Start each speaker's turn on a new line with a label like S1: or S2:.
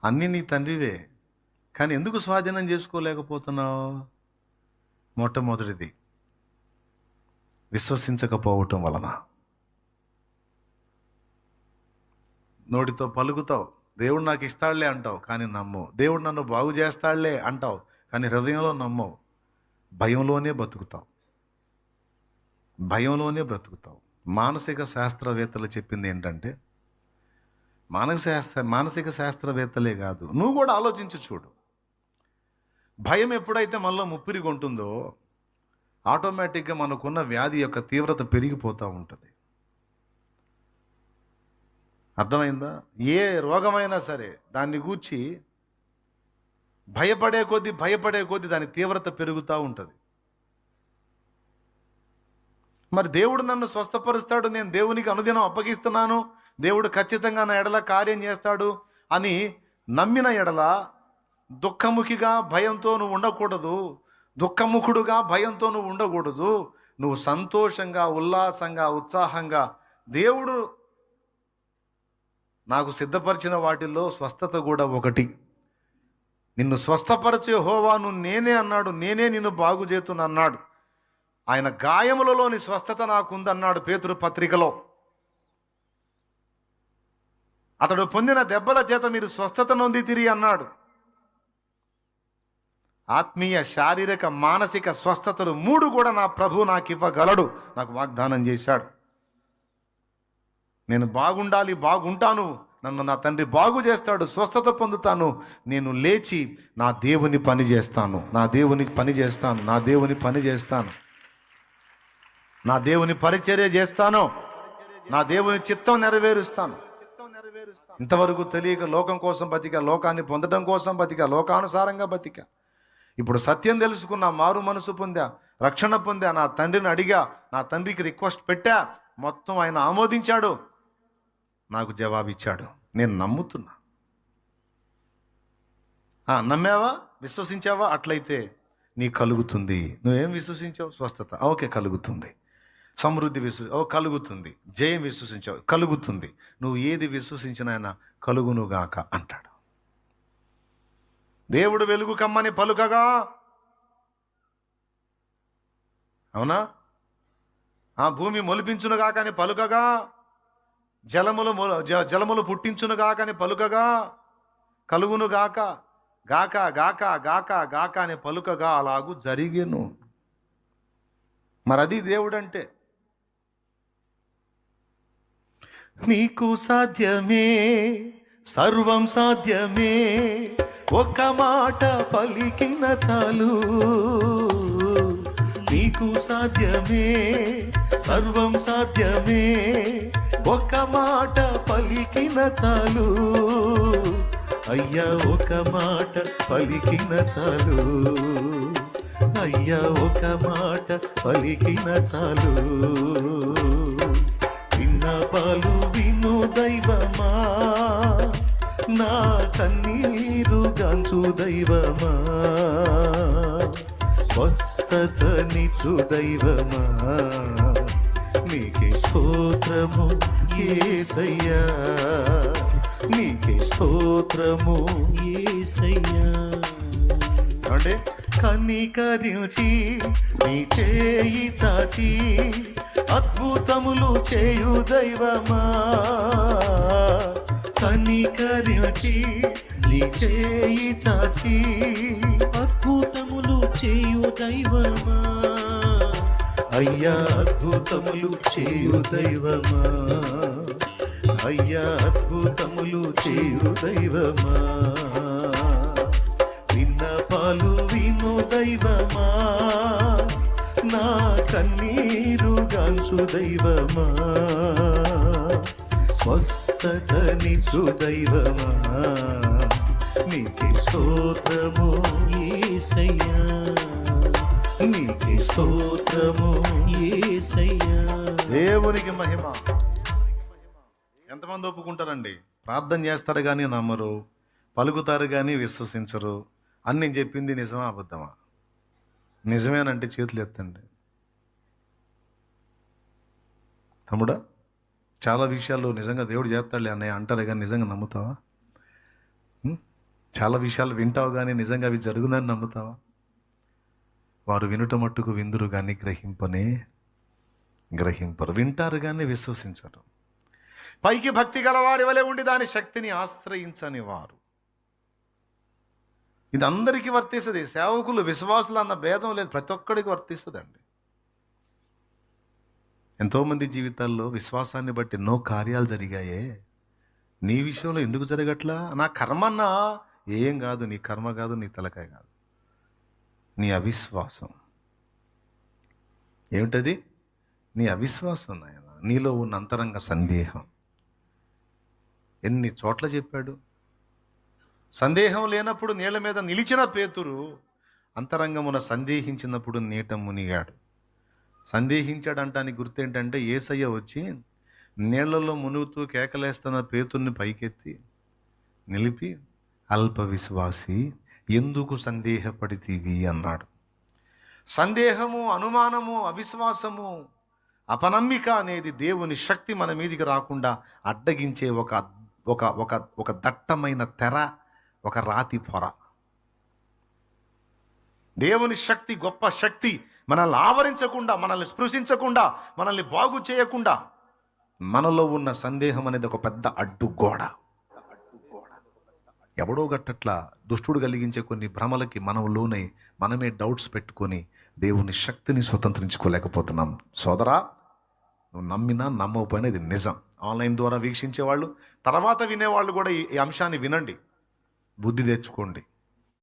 S1: అన్నీ నీ తండ్రివే, కానీ ఎందుకు స్వాధీనం చేసుకోలేకపోతున్నావు? మొట్టమొదటిది విశ్వసించకపోవటం వలన. నోటితో పలుకుతావు, దేవుడు నాకు ఇస్తాడులే అంటావు, కానీ నమ్మవు. దేవుడు నన్ను బాగు చేస్తాడులే అంటావు, కానీ హృదయంలో నమ్మవు. భయంలోనే బ్రతుకుతావు, భయంలోనే బ్రతుకుతావు. మానసిక శాస్త్రవేత్తలు చెప్పింది ఏంటంటే, మానసిక శాస్త్రవేత్తలే కాదు, నువ్వు కూడా ఆలోచించి చూడు. భయం ఎప్పుడైతే మనలో ముప్పిరిగా ఉంటుందో ఆటోమేటిక్గా మనకున్న వ్యాధి యొక్క తీవ్రత పెరిగిపోతూ ఉంటుంది. అర్థమైందా? ఏ రోగమైనా సరే దాన్ని గూర్చి భయపడే కొద్దీ దాని తీవ్రత పెరుగుతూ ఉంటుంది. మరి దేవుడు నన్ను స్వస్థపరుస్తాడు, నేను దేవునికి అనుదినం అప్పగిస్తున్నాను, దేవుడు ఖచ్చితంగా నా ఎడల కార్యం చేస్తాడు అని నమ్మిన ఎడల దుఃఖముఖిగా భయంతో నువ్వు ఉండకూడదు, దుఃఖముఖుడుగా భయంతో నువ్వు ఉండకూడదు. నువ్వు సంతోషంగా, ఉల్లాసంగా, ఉత్సాహంగా, దేవుడు నాకు సిద్ధపరిచిన వాటిల్లో స్వస్థత కూడా ఒకటి. నిన్ను స్వస్థపరిచే యెహోవాను నేనే అన్నాడు, నేనే నిన్ను బాగు చేతున్నా అన్నాడు. ఆయన గాయములలోని స్వస్థత నాకుందన్నాడు పేతురు పత్రికలో. అతడు పొందిన దెబ్బల చేత మీరు స్వస్థత నొందితిరి అన్నాడు. ఆత్మీయ, శారీరక, మానసిక స్వస్థతలు 3 కూడా నా ప్రభువు నాకు ఇవ్వగలడు, నాకు వాగ్దానం చేశాడు. నేను బాగుండాలి, బాగుంటాను, నన్ను నా తండ్రి బాగు చేస్తాడు, స్వస్థత పొందుతాను, నేను లేచి నా దేవుని పని చేస్తాను, నా దేవుని పని చేస్తాను, నా దేవుని పని చేస్తాను, నా దేవుని పరిచర్య చేస్తాను, నా దేవుని చిత్తం నెరవేరుస్తాను. ఇంతవరకు తెలియక లోకం కోసం బతిక, లోకాన్ని పొందడం కోసం బతిక, లోకానుసారంగా బతిక. ఇప్పుడు సత్యం తెలుసుకున్నా, మారు మనసు పొందా, రక్షణ పొందా, నా తండ్రిని అడిగా, నా తండ్రికి రిక్వెస్ట్ పెట్టా, మొత్తం ఆయన ఆమోదించాడు, నాకు జవాబిచ్చాడు. నేను నమ్ముతున్నా. నమ్మావా, విశ్వసించావా? అట్లయితే నీకు కలుగుతుంది. నువ్వేం విశ్వసించావు? స్వస్థత, ఓకే, కలుగుతుంది. సమృద్ధి కలుగుతుంది. జయం విశ్వసించావు, కలుగుతుంది. నువ్వు ఏది విశ్వసించిన ఆయన కలుగునుగాక అంటాడు. దేవుడు వెలుగు కమ్మని పలుకగా, అవునా? ఆ భూమి మొలిపించునుగాక అని పలుకగా, జలములు పుట్టించునుగాక అని పలుకగా, కలుగునుగాక, గాక గాక గాక గాక అని పలుకగా అలాగూ జరిగేను. మరి అది దేవుడంటే. నీకు సాధ్యమే, సర్వం సాధ్యమే, ఒక్క మాట పలికిన చాలు. నీకు సాధ్యమే, సర్వం సాధ్యమే, ఒక్క మాట పలికిన చాలు. అయ్యా ఒక మాట పలికిన చాలు, అయ్యా ఒక మాట పలికిన చాలు. విన్నపాలు విను దైవమా, నా కన్నీరు గాంచు దైవమా, స్వస్థతనిచ్చు దైవమా, నీకే స్తోత్రము యేసయ్యా, నీకే స్తోత్రము యేసయ్యా. అంటే కనికరించి నీ చేయి చాచి అద్భుతములు చేయు దైవమా, కనికరించి నీ చేయి చాచి
S2: అద్భుతములు చేయు దైవమా,
S1: అయ్యా అద్భుతములు చేయు దైవమా, అయ్యా అద్భుతములు చేయు దైవమా. విన్నపాలు విను దైవమా, నా కన్నీరు గాంచు దైవమా, స్వస్థతనిచ్చు దైవమా, నీకే స్తోత్రము
S2: యేసయ్యా,
S1: నీకే స్తోత్రము
S2: యేసయ్యా.
S1: దేవునికి మహిమ. ఎంతమంది ఒప్పుకుంటారండి? ప్రార్థన చేస్తారు కానీ నమ్మరు, పలుకుతారు కానీ విశ్వసించరు. అని నేను చెప్పింది నిజమా అబద్ధమా? నిజమేనంటే చేతులు ఎత్తండి. తమ్ముడా, చాలా విషయాల్లో నిజంగా దేవుడు చేస్తాడులే అన్నయ్య అంటారు కానీ నిజంగా నమ్ముతావా? చాలా విషయాలు వింటావు కానీ నిజంగా అవి జరుగునని నమ్ముతావా? వారు వినుట మట్టుకు విందురు కానీ గ్రహింపరు. వింటారు కానీ విశ్వసించరు. పైకి భక్తి గల వారి వలె ఉండి దాని శక్తిని ఆశ్రయించని వారు. ఇది అందరికీ వర్తిస్తుంది. సేవకులు విశ్వాసులు అన్న భేదం లేదు, ప్రతి ఒక్కడికి వర్తిస్తుందండి. ఎంతోమంది జీవితాల్లో విశ్వాసాన్ని బట్టి ఎన్నో కార్యాలు జరిగాయే. నీ విషయంలో ఎందుకు జరగట్లా? నా కర్మన్నా ఏం కాదు, నీ కర్మ కాదు, నీ తలకాయ కాదు, నీ అవిశ్వాసం. ఏమిటది? నీ అవిశ్వాసం నాయన, నీలో ఉన్న అంతరంగ సందేహం. ఎన్ని చోట్ల చెప్పాడు. సందేహం లేనప్పుడు నీళ్ల మీద నిలిచిన పేతురు అంతరంగమున సందేహించినప్పుడు నీట మునిగాడు. సందేహించాడంటానికి గుర్తేంటంటే యేసయ్య వచ్చి నీళ్లలో మునుగుతూ కేకలేస్తున్న పేతుర్ని పైకెత్తి నిలిపి, అల్ప విశ్వాసి ఎందుకు సందేహపడితీవి అన్నాడు. సందేహము, అనుమానము, అవిశ్వాసము, అపనమ్మిక అనేది దేవుని శక్తి మన మీదికి రాకుండా అడ్డగించే ఒక దట్టమైన తెర, ఒక రాతి పొర. దేవుని శక్తి, గొప్ప శక్తి మనల్ని ఆవరించకుండా, మనల్ని స్పృశించకుండా, మనల్ని బాగు చేయకుండా మనలో ఉన్న సందేహం అనేది ఒక పెద్ద అడ్డుగోడ. ఎవడో గట్టట్లా దుష్టుడు కలిగించే కొన్ని భ్రమలకి మనం లోనై మనమే డౌట్స్ పెట్టుకొని దేవుని శక్తిని స్వతంత్రించుకోలేకపోతున్నాం. సోదరా, నువ్వు నమ్మినా నమ్మకపోయినా ఇది నిజం. ఆన్లైన్ ద్వారా వీక్షించేవాళ్ళు, తర్వాత వినేవాళ్ళు కూడా ఈ అంశాన్ని వినండి, బుద్ధి తెచ్చుకోండి.